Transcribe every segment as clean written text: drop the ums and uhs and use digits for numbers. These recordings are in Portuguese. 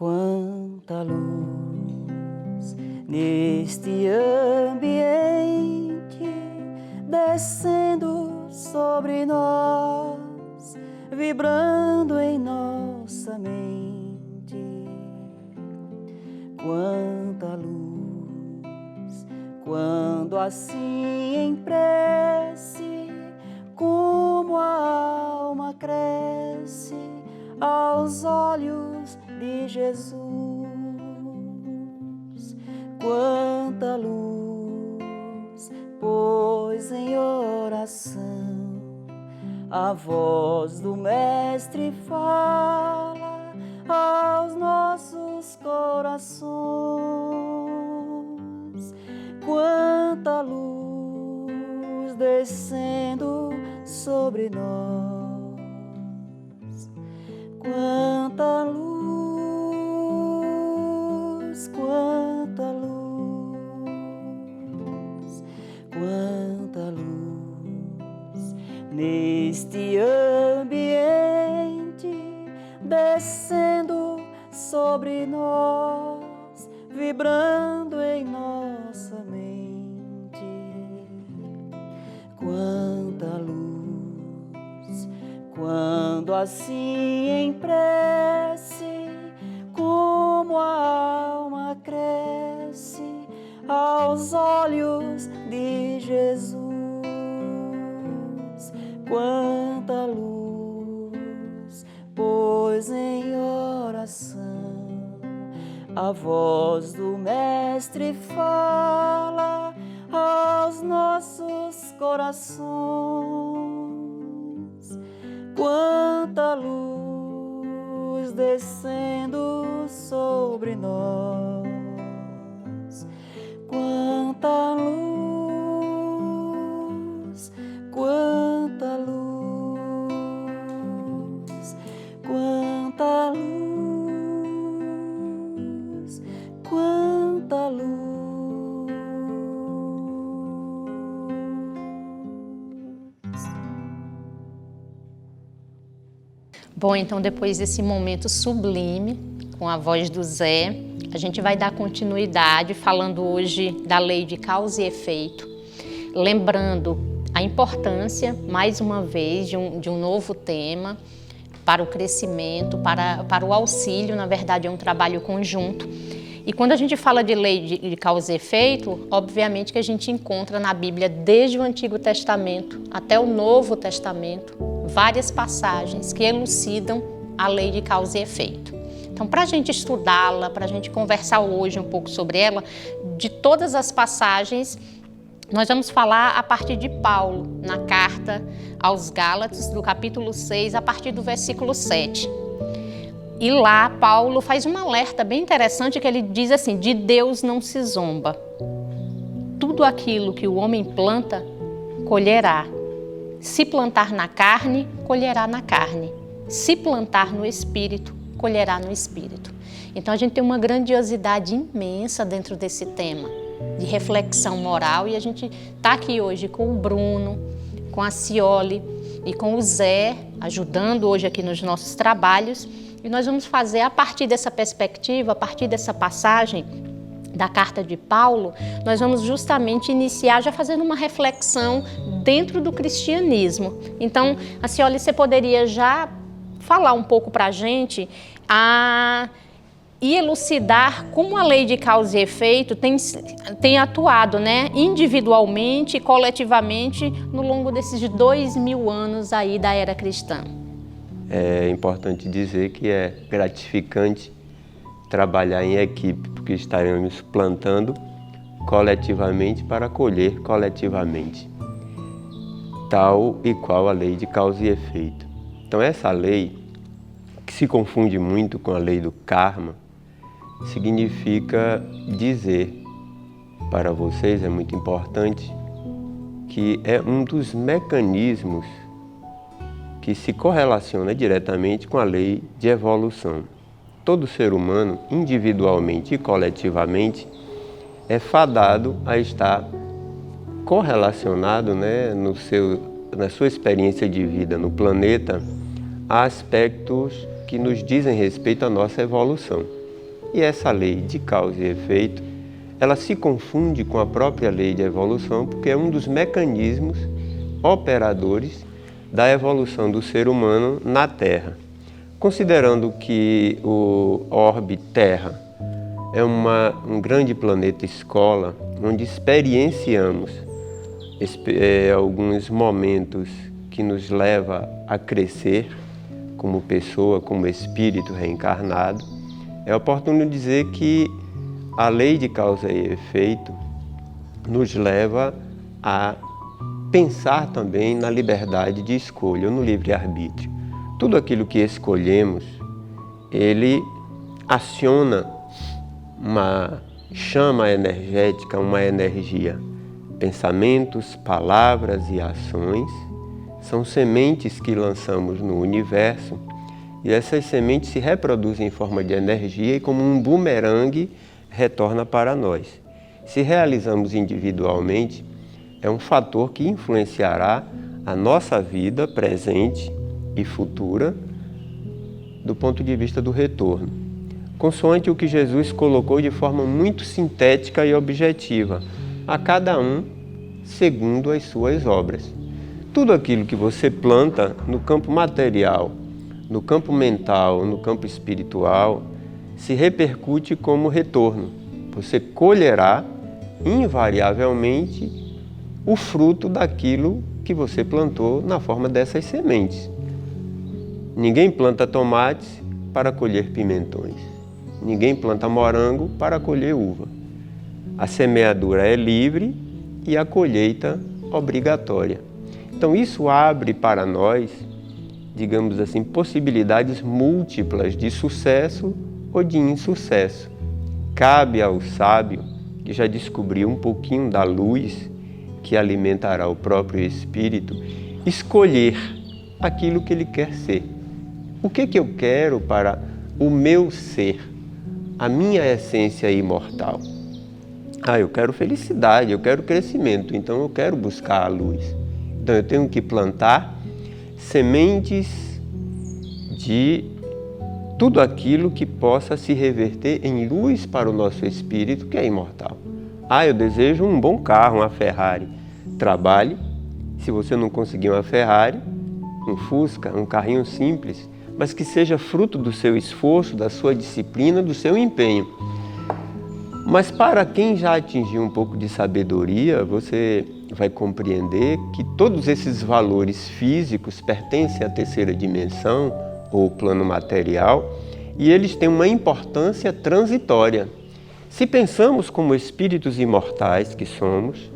Quanta luz neste ambiente, descendo sobre nós, vibrando em nossa mente. Quanta luz, quando assim em prece, como a alma cresce aos olhos de Jesus. Quanta luz, pois em oração a voz do Mestre fala aos nossos corações. Quanta luz descendo sobre nós. Quanta luz, quanta luz, quanta luz neste ambiente, descendo sobre nós, vibrando em nossa mente. Quanta luz, quando assim em prece, como a alma cresce aos olhos de Jesus. Quanta luz, pois em oração a voz do Mestre fala aos nossos corações. Quanta luz descendo sobre nós. Quanta luz, quanta luz, quanta luz, quanta luz. Bom, então depois desse momento sublime, com a voz do Zé, a gente vai dar continuidade falando hoje da lei de causa e efeito, lembrando a importância, mais uma vez, de um novo tema para o crescimento, para o auxílio. Na verdade, é um trabalho conjunto. E quando a gente fala de lei de causa e efeito, obviamente que a gente encontra na Bíblia, desde o Antigo Testamento até o Novo Testamento, várias passagens que elucidam a lei de causa e efeito. Então, para a gente estudá-la, para a gente conversar hoje um pouco sobre ela, de todas as passagens, nós vamos falar a partir de Paulo, na carta aos Gálatas, do capítulo 6, a partir do versículo 7. E lá, Paulo faz um alerta bem interessante, que ele diz assim: de Deus não se zomba. Tudo aquilo que o homem planta, colherá. Se plantar na carne, colherá na carne. Se plantar no espírito, colherá no espírito. Então a gente tem uma grandiosidade imensa dentro desse tema de reflexão moral, e a gente está aqui hoje com o Bruno, com a Cioli e com o Zé, ajudando hoje aqui nos nossos trabalhos, e nós vamos fazer, a partir dessa perspectiva, a partir dessa passagem da carta de Paulo, nós vamos justamente iniciar já fazendo uma reflexão dentro do cristianismo. Então, a Cioli, você poderia já falar um pouco para a gente e elucidar como a lei de causa e efeito tem atuado, né, individualmente e coletivamente no longo desses 2000 anos aí da era cristã. É importante dizer que é gratificante trabalhar em equipe, porque estaremos plantando coletivamente para colher coletivamente, tal e qual a lei de causa e efeito. Então essa lei, que se confunde muito com a lei do karma, significa dizer para vocês, é muito importante, que é um dos mecanismos que se correlaciona diretamente com a lei de evolução. Todo ser humano, individualmente e coletivamente, é fadado a estar correlacionado, né, na sua experiência de vida no planeta, a aspectos que nos dizem respeito à nossa evolução. E essa lei de causa e efeito, ela se confunde com a própria lei de evolução, porque é um dos mecanismos operadores da evolução do ser humano na Terra. Considerando que o orbe Terra é um grande planeta escola, onde experienciamos alguns momentos que nos leva a crescer como pessoa, como espírito reencarnado, é oportuno dizer que a lei de causa e efeito nos leva a pensar também na liberdade de escolha, no livre-arbítrio. Tudo aquilo que escolhemos, ele aciona uma chama energética, uma energia. Pensamentos, palavras e ações são sementes que lançamos no universo e essas sementes se reproduzem em forma de energia e, como um bumerangue, retorna para nós. Se realizamos individualmente, é um fator que influenciará a nossa vida presente e futura do ponto de vista do retorno. Consoante o que Jesus colocou de forma muito sintética e objetiva, a cada um segundo as suas obras. Tudo aquilo que você planta no campo material, no campo mental, no campo espiritual, se repercute como retorno. Você colherá invariavelmente o fruto daquilo que você plantou na forma dessas sementes. Ninguém planta tomates para colher pimentões. Ninguém planta morango para colher uva. A semeadura é livre e a colheita obrigatória. Então isso abre para nós, digamos assim, possibilidades múltiplas de sucesso ou de insucesso. Cabe ao sábio, que já descobriu um pouquinho da luz que alimentará o próprio espírito, escolher aquilo que ele quer ser. O que eu quero para o meu ser, a minha essência imortal? Eu quero felicidade, eu quero crescimento, então eu quero buscar a luz. Então eu tenho que plantar sementes de tudo aquilo que possa se reverter em luz para o nosso espírito, que é imortal. Eu desejo um bom carro, uma Ferrari. Trabalhe. Se você não conseguir uma Ferrari, um Fusca, um carrinho simples, mas que seja fruto do seu esforço, da sua disciplina, do seu empenho. Mas para quem já atingiu um pouco de sabedoria, você vai compreender que todos esses valores físicos pertencem à terceira dimensão, ou plano material, e eles têm uma importância transitória. Se pensamos como espíritos imortais que somos,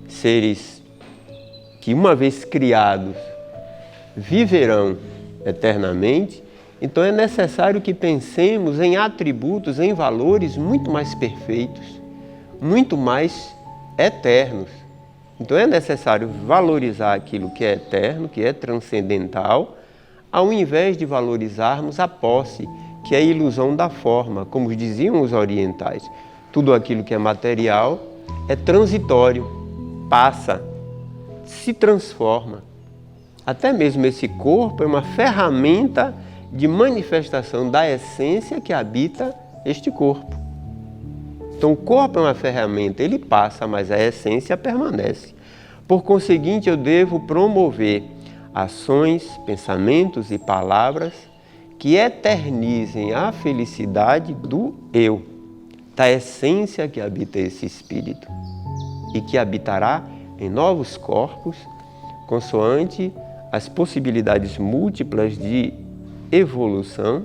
seres que uma vez criados viverão eternamente, então é necessário que pensemos em atributos, em valores muito mais perfeitos, muito mais eternos. Então é necessário valorizar aquilo que é eterno, que é transcendental, ao invés de valorizarmos a posse, que é a ilusão da forma, como diziam os orientais. Tudo aquilo que é material é transitório, passa, se transforma. Até mesmo esse corpo é uma ferramenta de manifestação da essência que habita este corpo. Então o corpo é uma ferramenta, ele passa, mas a essência permanece. Por conseguinte, eu devo promover ações, pensamentos e palavras que eternizem a felicidade do eu, da essência que habita esse espírito e que habitará em novos corpos, consoante as possibilidades múltiplas de evolução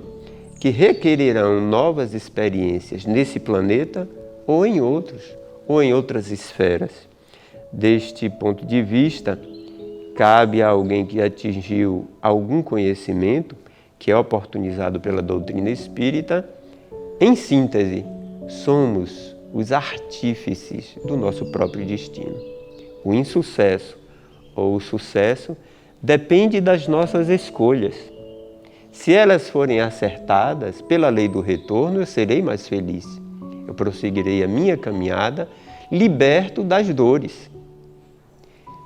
que requererão novas experiências nesse planeta ou em outras esferas. Deste ponto de vista, cabe a alguém que atingiu algum conhecimento, que é oportunizado pela doutrina espírita, em síntese, somos os artífices do nosso próprio destino. O insucesso ou o sucesso depende das nossas escolhas. Se elas forem acertadas pela lei do retorno, eu serei mais feliz. Eu prosseguirei a minha caminhada liberto das dores.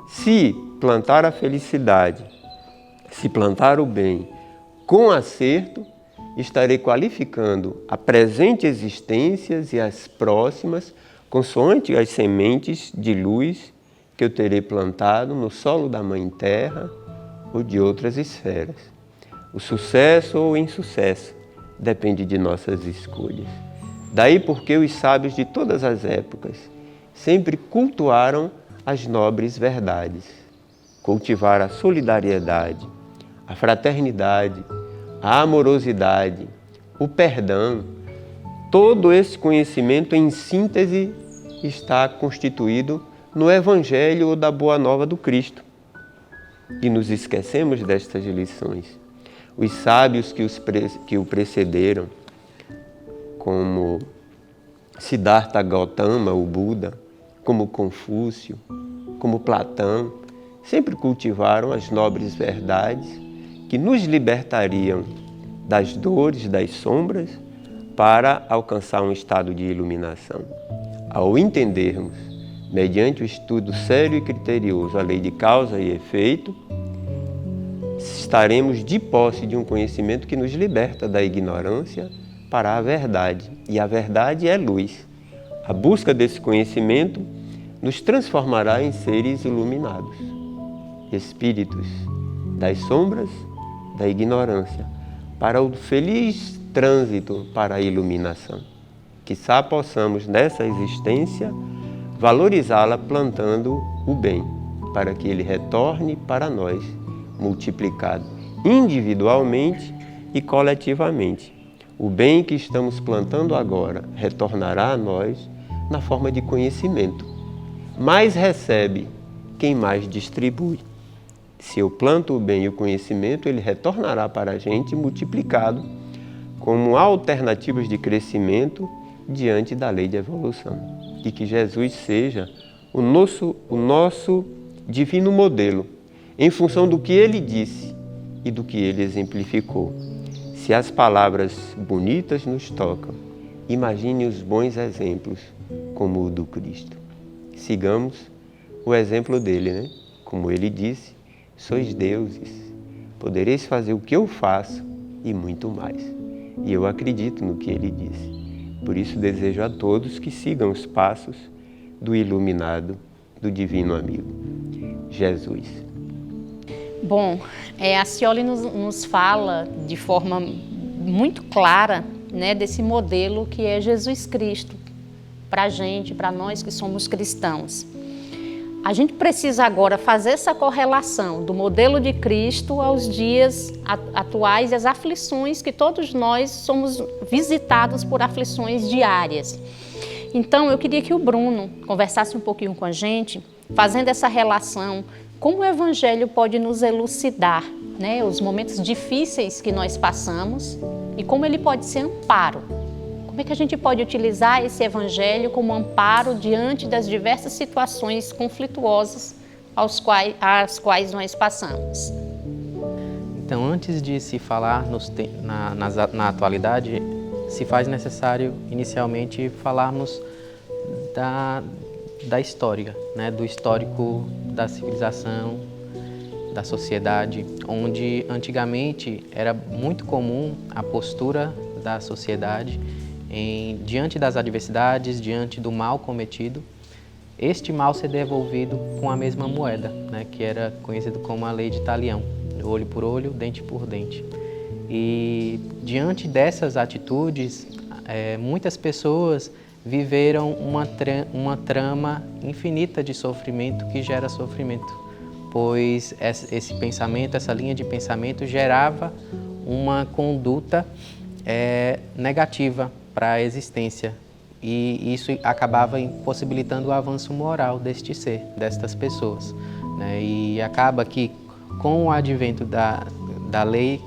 Se plantar a felicidade, se plantar o bem com acerto, estarei qualificando a presente existência e as próximas, consoante as sementes de luz que eu terei plantado no solo da Mãe Terra ou de outras esferas. O sucesso ou o insucesso depende de nossas escolhas. Daí porque os sábios de todas as épocas sempre cultuaram as nobres verdades, cultivaram a solidariedade, a fraternidade, a amorosidade, o perdão. Todo esse conhecimento, em síntese, está constituído no Evangelho ou da Boa Nova do Cristo. E nos esquecemos destas lições. Os sábios que o precederam, como Siddhartha Gautama, o Buda, como Confúcio, como Platão, sempre cultivaram as nobres verdades que nos libertariam das dores, das sombras, para alcançar um estado de iluminação. Ao entendermos, mediante o estudo sério e criterioso, a lei de causa e efeito, estaremos de posse de um conhecimento que nos liberta da ignorância para a verdade. E a verdade é luz. A busca desse conhecimento nos transformará em seres iluminados, espíritos das sombras, da ignorância, para o feliz trânsito para a iluminação. Quizá possamos, nessa existência, valorizá-la plantando o bem, para que ele retorne para nós, multiplicado individualmente e coletivamente. O bem que estamos plantando agora retornará a nós na forma de conhecimento. Mais recebe quem mais distribui. Se eu planto o bem e o conhecimento, ele retornará para a gente multiplicado como alternativas de crescimento diante da lei de evolução. E que Jesus seja o nosso divino modelo, em função do que ele disse e do que ele exemplificou. Se as palavras bonitas nos tocam, imagine os bons exemplos como o do Cristo. Sigamos o exemplo dele, né? Como ele disse, sois deuses, podereis fazer o que eu faço e muito mais. E eu acredito no que ele disse. Por isso desejo a todos que sigam os passos do iluminado, do divino amigo, Jesus. Bom, a Scioli nos fala de forma muito clara, né, desse modelo que é Jesus Cristo, para a gente, para nós que somos cristãos. A gente precisa agora fazer essa correlação do modelo de Cristo aos dias atuais e as aflições que todos nós somos visitados por aflições diárias. Então, eu queria que o Bruno conversasse um pouquinho com a gente, fazendo essa relação, como o Evangelho pode nos elucidar, né, os momentos difíceis que nós passamos e como ele pode ser amparo. Como é que a gente pode utilizar esse Evangelho como amparo diante das diversas situações conflituosas às quais nós passamos? Então, antes de se falar na atualidade, se faz necessário inicialmente falarmos da história, né? Do histórico da civilização, da sociedade, onde antigamente era muito comum a postura da sociedade diante das adversidades, diante do mal cometido, este mal ser devolvido com a mesma moeda, né? Que era conhecido como a lei de Talião, olho por olho, dente por dente. E diante dessas atitudes, muitas pessoas viveram uma trama infinita de sofrimento que gera sofrimento, pois esse pensamento, essa linha de pensamento gerava uma conduta negativa para a existência, e isso acabava impossibilitando o avanço moral deste ser, destas pessoas, né? E acaba que com o advento da lei,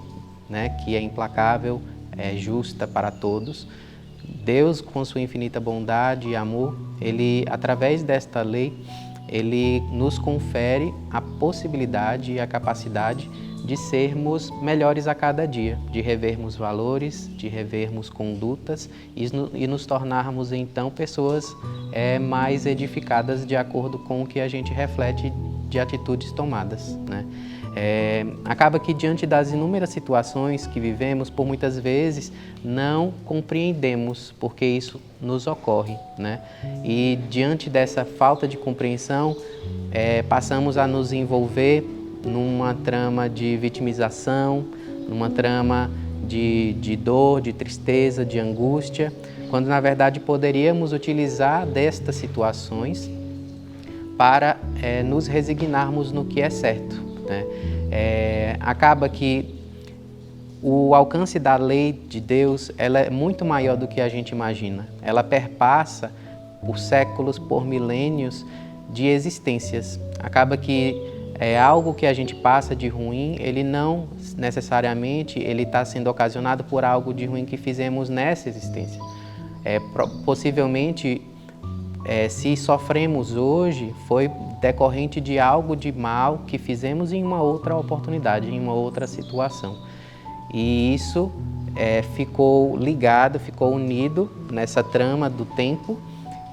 né, que é implacável, é justa para todos, Deus, com sua infinita bondade e amor, ele, através desta lei, ele nos confere a possibilidade e a capacidade de sermos melhores a cada dia, de revermos valores, de revermos condutas e nos tornarmos então pessoas mais edificadas de acordo com o que a gente reflete de atitudes tomadas, né? Acaba que diante das inúmeras situações que vivemos, por muitas vezes não compreendemos porque isso nos ocorre, né? E diante dessa falta de compreensão, passamos a nos envolver numa trama de vitimização, numa trama de dor, de tristeza, de angústia, quando na verdade poderíamos utilizar destas situações para nos resignarmos no que é certo, né? Acaba que o alcance da lei de Deus ela é muito maior do que a gente imagina. Ela perpassa por séculos, por milênios de existências. Acaba que algo que a gente passa de ruim, ele não necessariamente está sendo ocasionado por algo de ruim que fizemos nessa existência. Possivelmente, se sofremos hoje, foi decorrente de algo de mal que fizemos em uma outra oportunidade, em uma outra situação. E isso ficou ligado, ficou unido nessa trama do tempo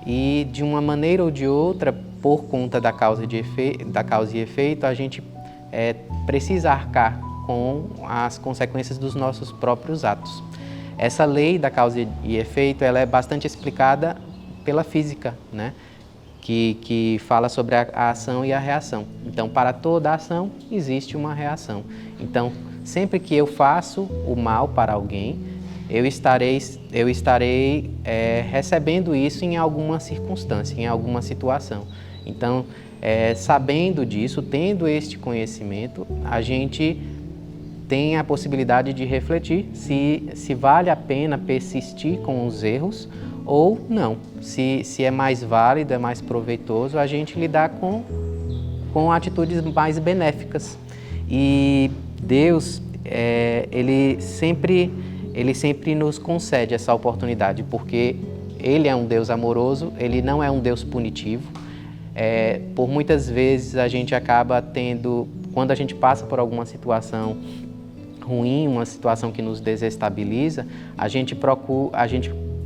e de uma maneira ou de outra, por conta da causa e efeito, a gente precisa arcar com as consequências dos nossos próprios atos. Essa lei da causa e efeito ela é bastante explicada pela física, né? Que fala sobre a ação e a reação. Então, para toda ação, existe uma reação. Então, sempre que eu faço o mal para alguém, eu estarei recebendo isso em alguma circunstância, em alguma situação. Então, sabendo disso, tendo este conhecimento, a gente tem a possibilidade de refletir se vale a pena persistir com os erros ou não. Se é mais válido, é mais proveitoso a gente lidar com atitudes mais benéficas. E Deus, ele sempre nos concede essa oportunidade, porque Ele é um Deus amoroso, Ele não é um Deus punitivo. Por muitas vezes a gente acaba tendo, quando a gente passa por alguma situação ruim, uma situação que nos desestabiliza, a gente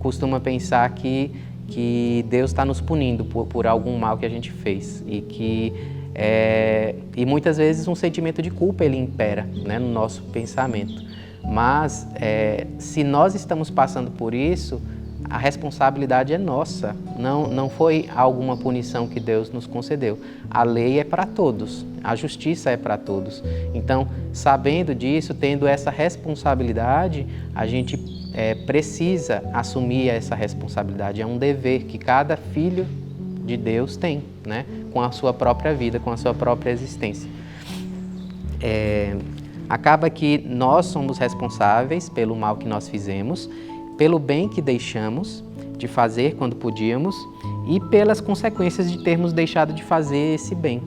costuma pensar que Deus está nos punindo por algum mal que a gente fez e muitas vezes um sentimento de culpa ele impera, né, no nosso pensamento. Mas se nós estamos passando por isso, a responsabilidade é nossa, não foi alguma punição que Deus nos concedeu. A lei é para todos, a justiça é para todos. Então, sabendo disso, tendo essa responsabilidade, a gente precisa assumir essa responsabilidade. É um dever que cada filho de Deus tem, né? Com a sua própria vida, com a sua própria existência. Acaba que nós somos responsáveis pelo mal que nós fizemos, pelo bem que deixamos de fazer quando podíamos e pelas consequências de termos deixado de fazer esse bem.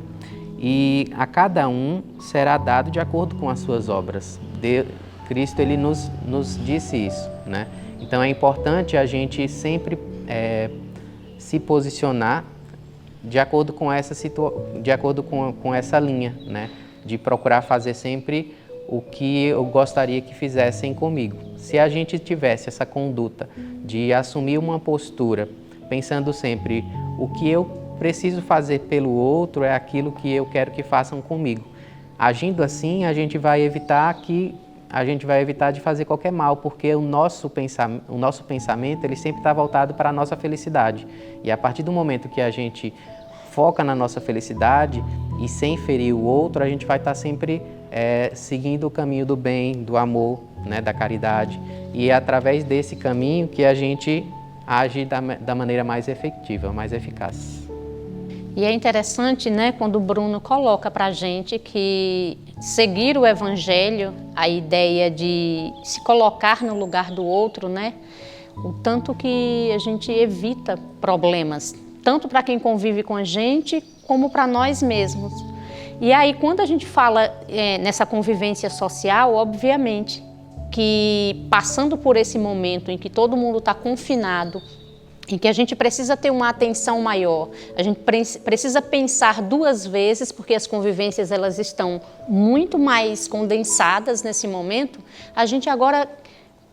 E a cada um será dado de acordo com as suas obras. Cristo ele nos disse isso, né? Então é importante a gente sempre se posicionar de acordo com essa linha, né? De procurar fazer sempre o que eu gostaria que fizessem comigo. Se a gente tivesse essa conduta de assumir uma postura, pensando sempre o que eu preciso fazer pelo outro é aquilo que eu quero que façam comigo. Agindo assim, a gente vai evitar de fazer qualquer mal, porque o nosso pensamento ele sempre está voltado para a nossa felicidade. E a partir do momento que a gente foca na nossa felicidade e sem ferir o outro, a gente vai estar sempre seguindo o caminho do bem, do amor, né, da caridade. E é através desse caminho que a gente age da maneira mais efetiva, mais eficaz. E é interessante, né, quando o Bruno coloca para a gente que seguir o Evangelho, a ideia de se colocar no lugar do outro, né, o tanto que a gente evita problemas, tanto para quem convive com a gente, como para nós mesmos. E aí, quando a gente fala nessa convivência social, obviamente, que passando por esse momento em que todo mundo está confinado em que a gente precisa ter uma atenção maior, a gente precisa pensar 2 vezes, porque as convivências elas estão muito mais condensadas nesse momento, a gente agora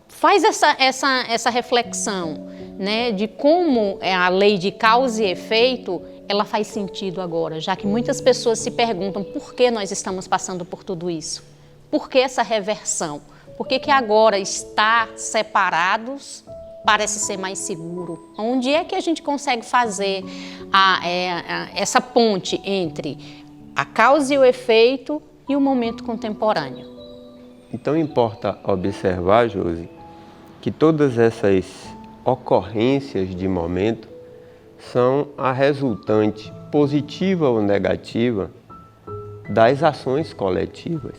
faz essa reflexão, né, de como a lei de causa e efeito, ela faz sentido agora, já que muitas pessoas se perguntam por que nós estamos passando por tudo isso, por que essa reversão, por que agora estar separados parece ser mais seguro. Onde é que a gente consegue fazer essa ponte entre a causa e o efeito e o momento contemporâneo? Então importa observar, Josi, que todas essas ocorrências de momento são a resultante, positiva ou negativa, das ações coletivas.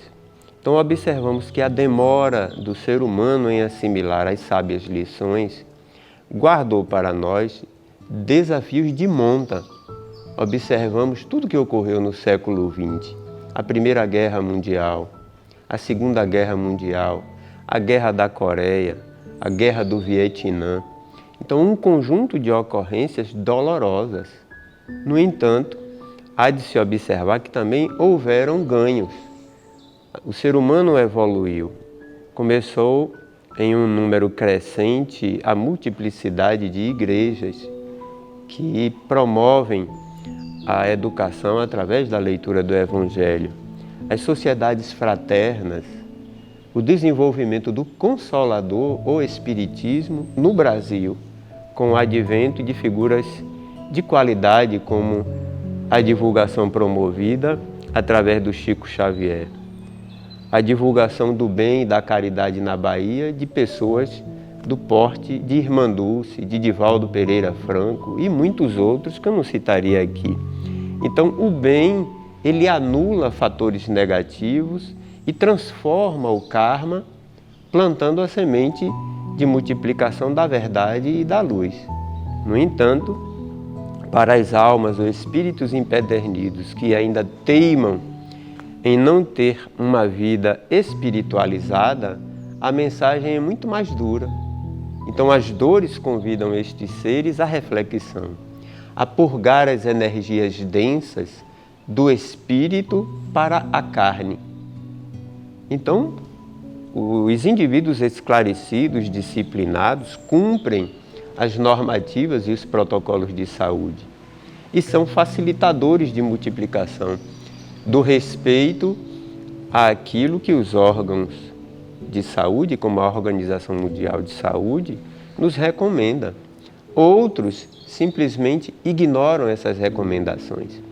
Então observamos que a demora do ser humano em assimilar as sábias lições guardou para nós desafios de monta. Observamos tudo que ocorreu no século XX, a Primeira Guerra Mundial, a Segunda Guerra Mundial, a Guerra da Coreia, a Guerra do Vietnã. Então um conjunto de ocorrências dolorosas. No entanto, há de se observar que também houveram ganhos. O ser humano evoluiu, começou em um número crescente a multiplicidade de igrejas que promovem a educação através da leitura do Evangelho, as sociedades fraternas, o desenvolvimento do Consolador ou Espiritismo no Brasil, com o advento de figuras de qualidade como a divulgação promovida através do Chico Xavier. A divulgação do bem e da caridade na Bahia de pessoas do porte de Irmã Dulce, de Divaldo Pereira Franco e muitos outros que eu não citaria aqui. Então, o bem, ele anula fatores negativos e transforma o karma, plantando a semente de multiplicação da verdade e da luz. No entanto, para as almas ou espíritos empedernidos que ainda teimam em não ter uma vida espiritualizada, a mensagem é muito mais dura. Então as dores convidam estes seres à reflexão, a purgar as energias densas do espírito para a carne. Então, os indivíduos esclarecidos, disciplinados, cumprem as normativas e os protocolos de saúde e são facilitadores de multiplicação do respeito àquilo que os órgãos de saúde, como a Organização Mundial de Saúde, nos recomenda. Outros simplesmente ignoram essas recomendações.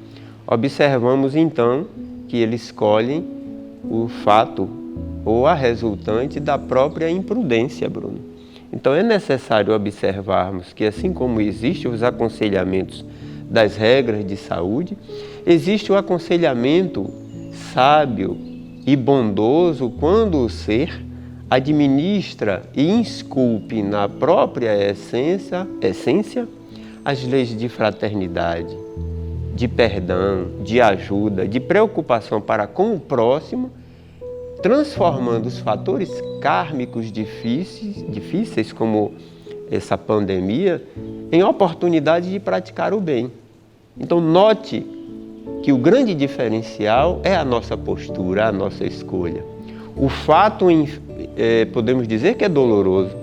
Observamos então que eles escolhem o fato ou a resultante da própria imprudência, Bruno. Então é necessário observarmos que, assim como existem os aconselhamentos das regras de saúde, existe o aconselhamento sábio e bondoso quando o ser administra e insculpe na própria essência as leis de fraternidade, de perdão, de ajuda, de preocupação para com o próximo, transformando os fatores kármicos difíceis como essa pandemia em oportunidade de praticar o bem. Então note que o grande diferencial é a nossa postura, a nossa escolha. O fato, podemos dizer que é doloroso,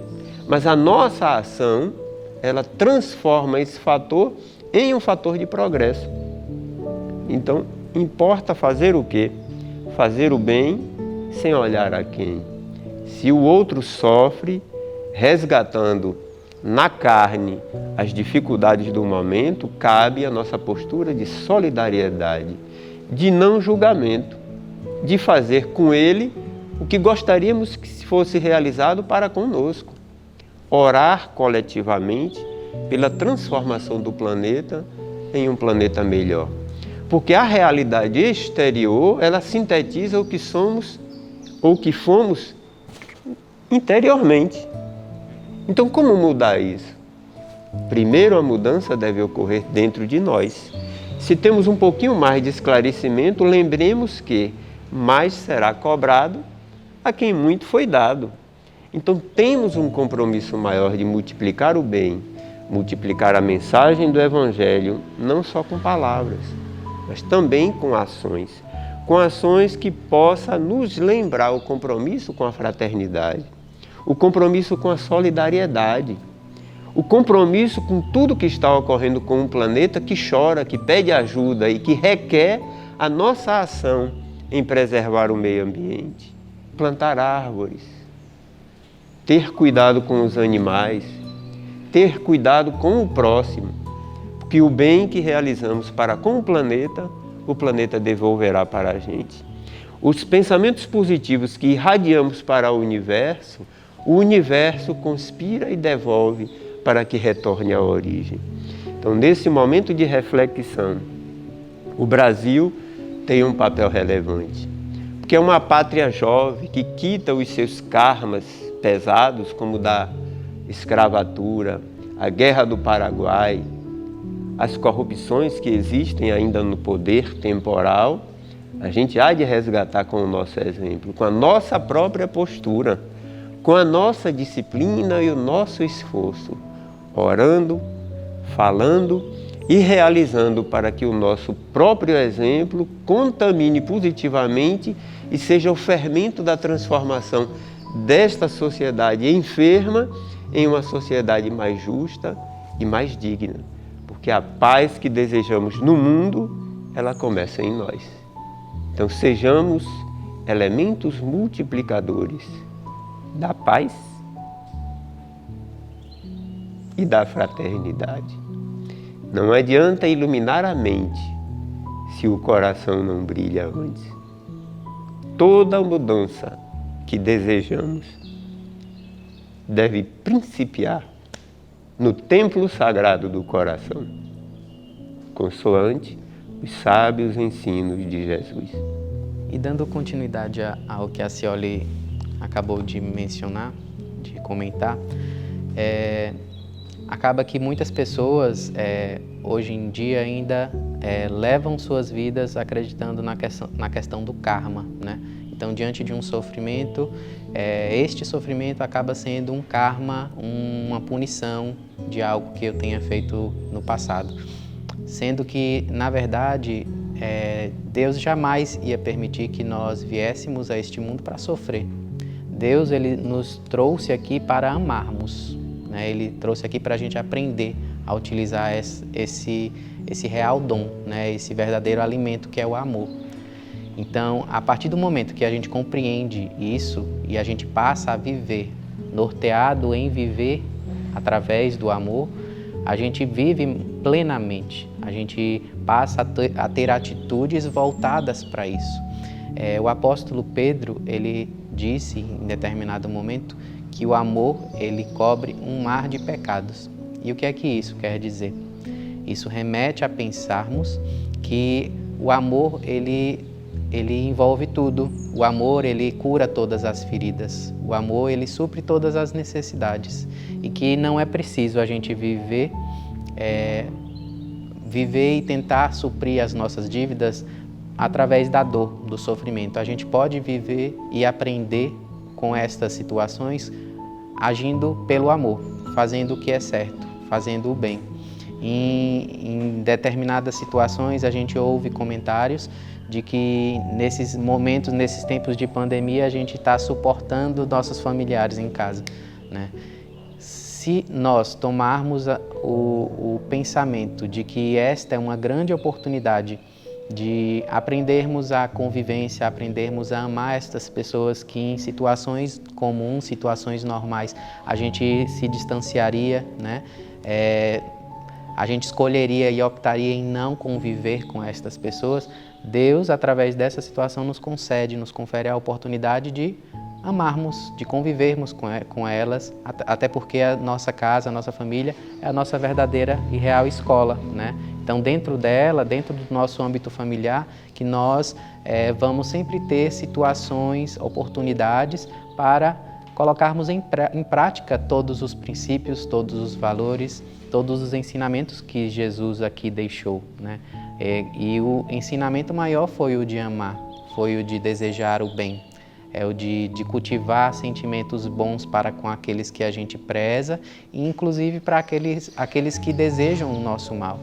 mas a nossa ação, ela transforma esse fator em um fator de progresso. Então, importa fazer o quê? Fazer o bem sem olhar a quem. Se o outro sofre, resgatando na carne as dificuldades do momento, cabe a nossa postura de solidariedade, de não julgamento, de fazer com ele o que gostaríamos que fosse realizado para conosco. Orar coletivamente pela transformação do planeta em um planeta melhor. Porque a realidade exterior, ela sintetiza o que somos ou o que fomos interiormente. Então, como mudar isso? Primeiro, a mudança deve ocorrer dentro de nós. Se temos um pouquinho mais de esclarecimento, lembremos que mais será cobrado a quem muito foi dado. Então, temos um compromisso maior de multiplicar o bem, multiplicar a mensagem do Evangelho não só com palavras, mas também com ações que possam nos lembrar o compromisso com a fraternidade, o compromisso com a solidariedade, o compromisso com tudo que está ocorrendo com um planeta que chora, que pede ajuda e que requer a nossa ação em preservar o meio ambiente, plantar árvores, ter cuidado com os animais, ter cuidado com o próximo, porque o bem que realizamos para com o planeta devolverá para a gente. Os pensamentos positivos que irradiamos para o universo conspira e devolve para que retorne à origem. Então, nesse momento de reflexão, o Brasil tem um papel relevante, porque é uma pátria jovem que quita os seus karmas pesados, como da escravatura, a Guerra do Paraguai, as corrupções que existem ainda no poder temporal. A gente há de resgatar com o nosso exemplo, com a nossa própria postura, com a nossa disciplina e o nosso esforço, orando, falando e realizando para que o nosso próprio exemplo contamine positivamente e seja o fermento da transformação desta sociedade enferma em uma sociedade mais justa e mais digna. Porque a paz que desejamos no mundo, ela começa em nós. Então sejamos elementos multiplicadores da paz e da fraternidade. Não adianta iluminar a mente se o coração não brilha antes. Toda mudança que desejamos deve principiar no templo sagrado do coração, consoante os sábios ensinos de Jesus. E dando continuidade ao que a Cioli acabou de mencionar, de comentar, acaba que muitas pessoas hoje em dia ainda levam suas vidas acreditando na questão do karma, né? Então, diante de um sofrimento, este sofrimento acaba sendo um karma, uma punição de algo que eu tenha feito no passado. Sendo que, na verdade, Deus jamais ia permitir que nós viéssemos a este mundo para sofrer. Deus, Ele nos trouxe aqui para amarmos, né? Ele trouxe aqui para a gente aprender a utilizar esse real dom, né? Esse verdadeiro alimento que é o amor. Então, a partir do momento que a gente compreende isso e a gente passa a viver, norteado em viver através do amor, a gente vive plenamente, a gente passa a ter atitudes voltadas para isso. O apóstolo Pedro, ele disse em determinado momento que o amor, ele cobre um mar de pecados. E o que é que isso quer dizer? Isso remete a pensarmos que o amor, ele envolve tudo. O amor, ele cura todas as feridas. O amor, ele supre todas as necessidades. E que não é preciso a gente viver e tentar suprir as nossas dívidas através da dor, do sofrimento. A gente pode viver e aprender com estas situações agindo pelo amor, fazendo o que é certo, fazendo o bem. Em determinadas situações a gente ouve comentários de que nesses momentos, nesses tempos de pandemia, a gente está suportando nossos familiares em casa, né? Se nós tomarmos o pensamento de que esta é uma grande oportunidade de aprendermos a convivência, aprendermos a amar estas pessoas que em situações comuns, situações normais, a gente se distanciaria, né? A gente escolheria e optaria em não conviver com estas pessoas. Deus, através dessa situação, nos confere a oportunidade de amarmos, de convivermos com elas, até porque a nossa casa, a nossa família é a nossa verdadeira e real escola, né? Então, dentro dela, dentro do nosso âmbito familiar, que nós vamos sempre ter situações, oportunidades para colocarmos em prática todos os princípios, todos os valores, todos os ensinamentos que Jesus aqui deixou, né? E o ensinamento maior foi o de amar, foi o de desejar o bem. é o de cultivar sentimentos bons para com aqueles que a gente preza, e inclusive para aqueles que desejam o nosso mal,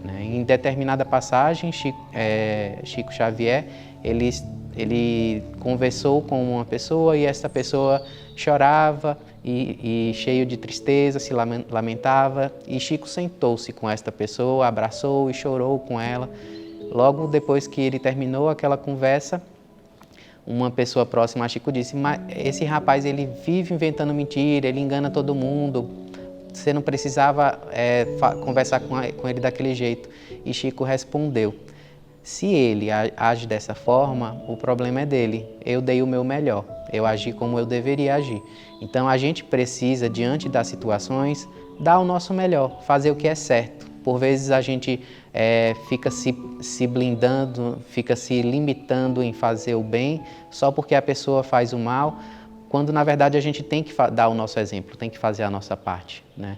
né? Em determinada passagem, Chico Xavier, ele conversou com uma pessoa e essa pessoa chorava e cheio de tristeza, se lamentava, e Chico sentou-se com esta pessoa, abraçou e chorou com ela. Logo depois que ele terminou aquela conversa, uma pessoa próxima a Chico disse: mas esse rapaz, ele vive inventando mentira, ele engana todo mundo, você não precisava conversar com ele daquele jeito. E Chico respondeu: se ele age dessa forma, o problema é dele, eu dei o meu melhor, eu agi como eu deveria agir. Então a gente precisa, diante das situações, dar o nosso melhor, fazer o que é certo. Por vezes a gente fica se blindando, fica se limitando em fazer o bem só porque a pessoa faz o mal, quando na verdade a gente tem que dar o nosso exemplo, tem que fazer a nossa parte, né?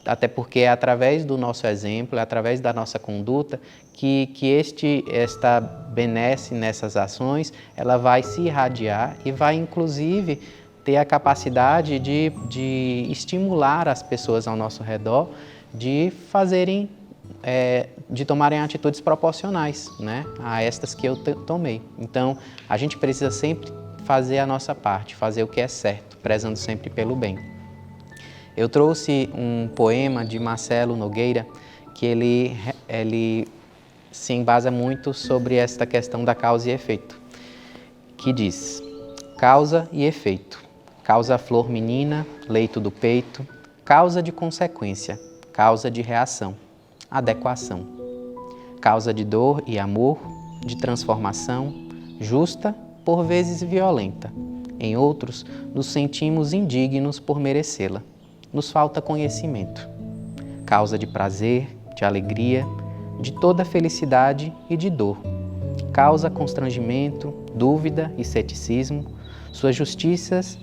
Até porque é através do nosso exemplo, é através da nossa conduta que esta benesse nessas ações, ela vai se irradiar e vai inclusive ter a capacidade de estimular as pessoas ao nosso redor de tomarem atitudes proporcionais, né, a estas que eu tomei. Então, a gente precisa sempre fazer a nossa parte, fazer o que é certo, prezando sempre pelo bem. Eu trouxe um poema de Marcelo Nogueira, que ele se embasa muito sobre esta questão da causa e efeito, que diz: causa e efeito, causa flor menina, leito do peito, causa de consequência, causa de reação, adequação, causa de dor e amor, de transformação, justa, por vezes violenta. Em outros, nos sentimos indignos por merecê-la. Nos falta conhecimento. Causa de prazer, de alegria, de toda felicidade e de dor. Causa constrangimento, dúvida e ceticismo, suas justiças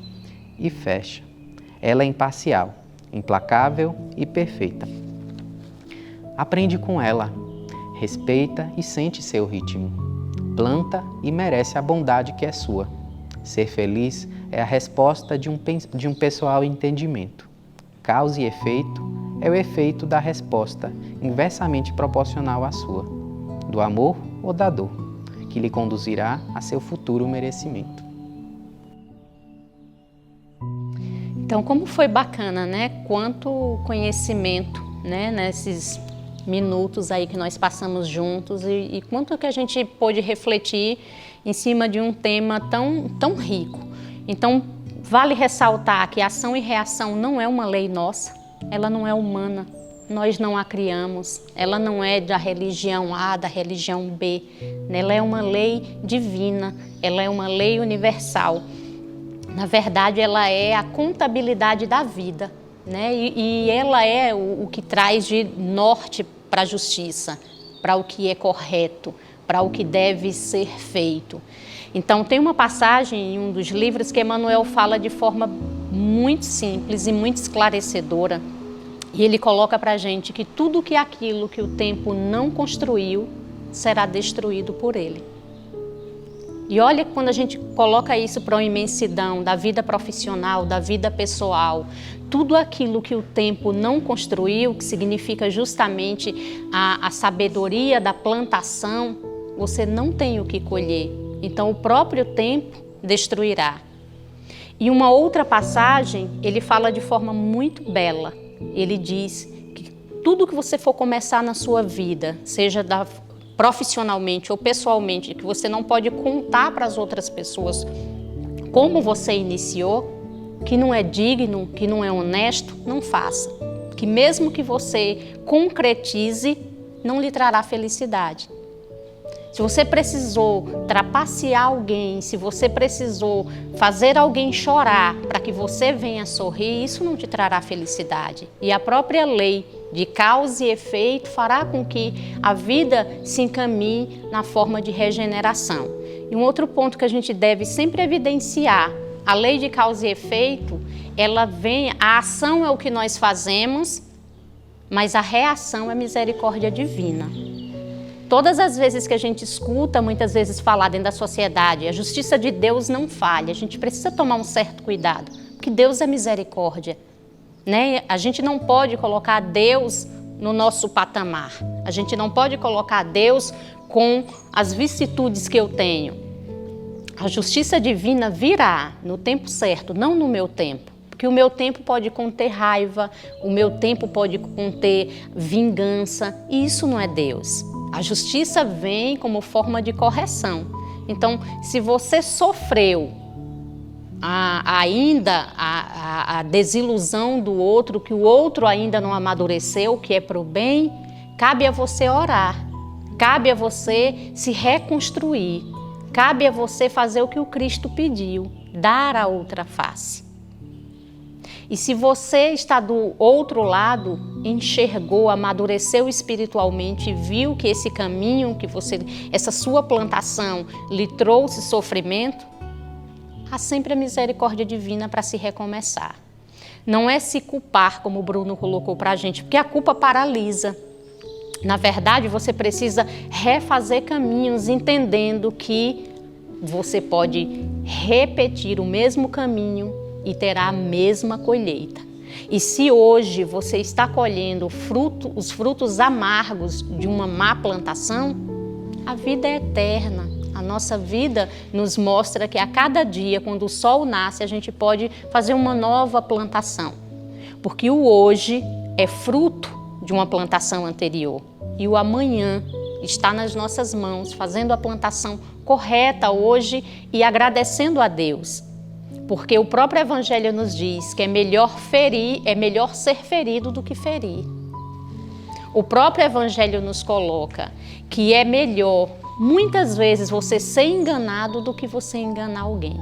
e fecha. Ela é imparcial, implacável e perfeita. Aprende com ela, respeita e sente seu ritmo. Planta e merece a bondade que é sua. Ser feliz é a resposta de um pessoal entendimento. Causa e efeito é o efeito da resposta inversamente proporcional à sua, do amor ou da dor, que lhe conduzirá a seu futuro merecimento. Então, como foi bacana, né? Quanto conhecimento, né? Nesses minutos aí que nós passamos juntos e quanto que a gente pôde refletir em cima de um tema tão rico. Então, vale ressaltar que ação e reação não é uma lei nossa, ela não é humana, nós não a criamos, ela não é da religião A, da religião B, ela é uma lei divina, ela é uma lei universal. Na verdade, ela é a contabilidade da vida, né? E ela é o que traz de norte para a justiça, para o que é correto, para o que deve ser feito. Então, tem uma passagem em um dos livros que Emmanuel fala de forma muito simples e muito esclarecedora. E ele coloca para a gente que tudo que aquilo que o tempo não construiu será destruído por ele. E olha, quando a gente coloca isso para uma imensidão da vida profissional, da vida pessoal, tudo aquilo que o tempo não construiu, que significa justamente a sabedoria da plantação, você não tem o que colher. Então, o próprio tempo destruirá. E uma outra passagem, ele fala de forma muito bela. Ele diz que tudo que você for começar na sua vida, seja profissionalmente ou pessoalmente, que você não pode contar para as outras pessoas como você iniciou, que não é digno, que não é honesto, não faça. Que mesmo que você concretize, não lhe trará felicidade. Se você precisou trapacear alguém, se você precisou fazer alguém chorar para que você venha sorrir, isso não te trará felicidade. E a própria lei de causa e efeito fará com que a vida se encaminhe na forma de regeneração. E um outro ponto que a gente deve sempre evidenciar, a lei de causa e efeito, ela vem, a ação é o que nós fazemos, mas a reação é misericórdia divina. Todas as vezes que a gente escuta, muitas vezes falar dentro da sociedade, a justiça de Deus não falha, a gente precisa tomar um certo cuidado, porque Deus é misericórdia, né? A gente não pode colocar Deus no nosso patamar, a gente não pode colocar Deus com as vicissitudes que eu tenho. A justiça divina virá no tempo certo, não no meu tempo. Porque o meu tempo pode conter raiva, o meu tempo pode conter vingança, e isso não é Deus. A justiça vem como forma de correção. Então, se você sofreu ainda a desilusão do outro, que o outro ainda não amadureceu, que é para o bem, cabe a você orar, cabe a você se reconstruir. Cabe a você fazer o que o Cristo pediu, dar a outra face. E se você está do outro lado, enxergou, amadureceu espiritualmente, viu que esse caminho, essa sua plantação lhe trouxe sofrimento, há sempre a misericórdia divina para se recomeçar. Não é se culpar, como o Bruno colocou para a gente, porque a culpa paralisa. Na verdade, você precisa refazer caminhos, entendendo que você pode repetir o mesmo caminho e terá a mesma colheita. E se hoje você está colhendo os frutos amargos de uma má plantação, a vida é eterna. A nossa vida nos mostra que a cada dia, quando o sol nasce, a gente pode fazer uma nova plantação. Porque o hoje é fruto de uma plantação anterior. E o amanhã está nas nossas mãos, fazendo a plantação correta hoje e agradecendo a Deus. Porque o próprio Evangelho nos diz que é melhor ser ferido do que ferir. O próprio Evangelho nos coloca que é melhor, muitas vezes, você ser enganado do que você enganar alguém.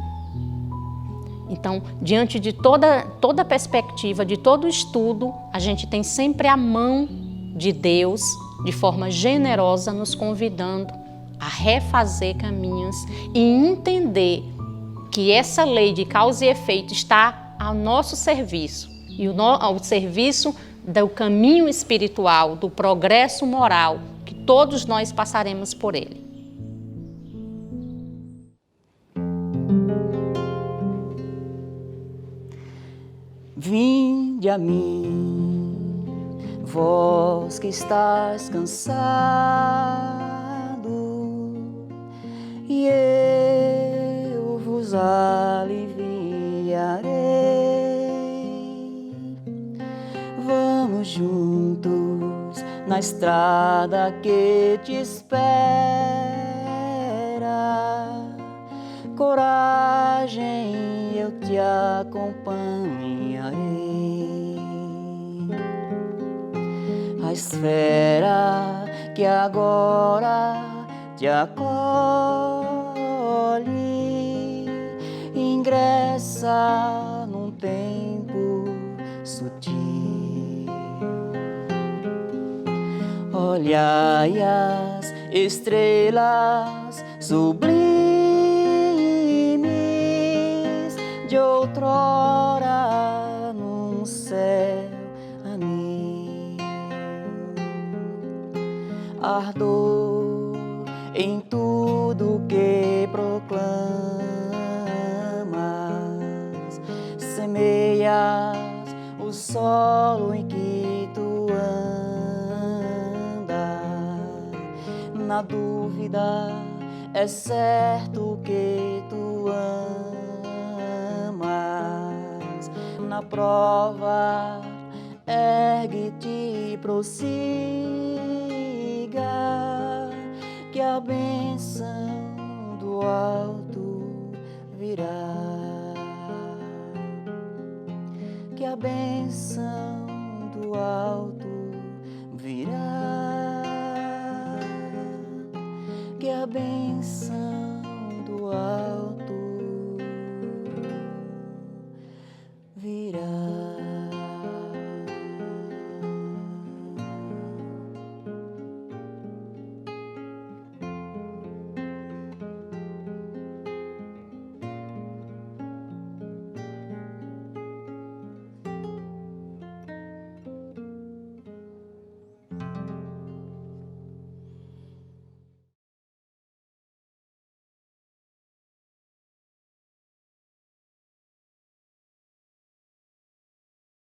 Então, diante de toda perspectiva, de todo estudo, a gente tem sempre a mão de Deus, de forma generosa, nos convidando a refazer caminhos e entender que essa lei de causa e efeito está ao nosso serviço e ao serviço do caminho espiritual, do progresso moral, que todos nós passaremos por ele. Vinde a mim, vós que estáis cansado, e eu vos aliviarei. Vamos juntos na estrada que te espera. Coragem, eu te acompanharei. A esfera que agora te acolhe ingressa num tempo sutil. Olhai as estrelas sublimes de outrora num céu anil. Ardor em tudo que proclamas, semeias o solo em que tu andas. Na dúvida é certo que tu amas. Na prova ergue-te e prossiga, que a bênção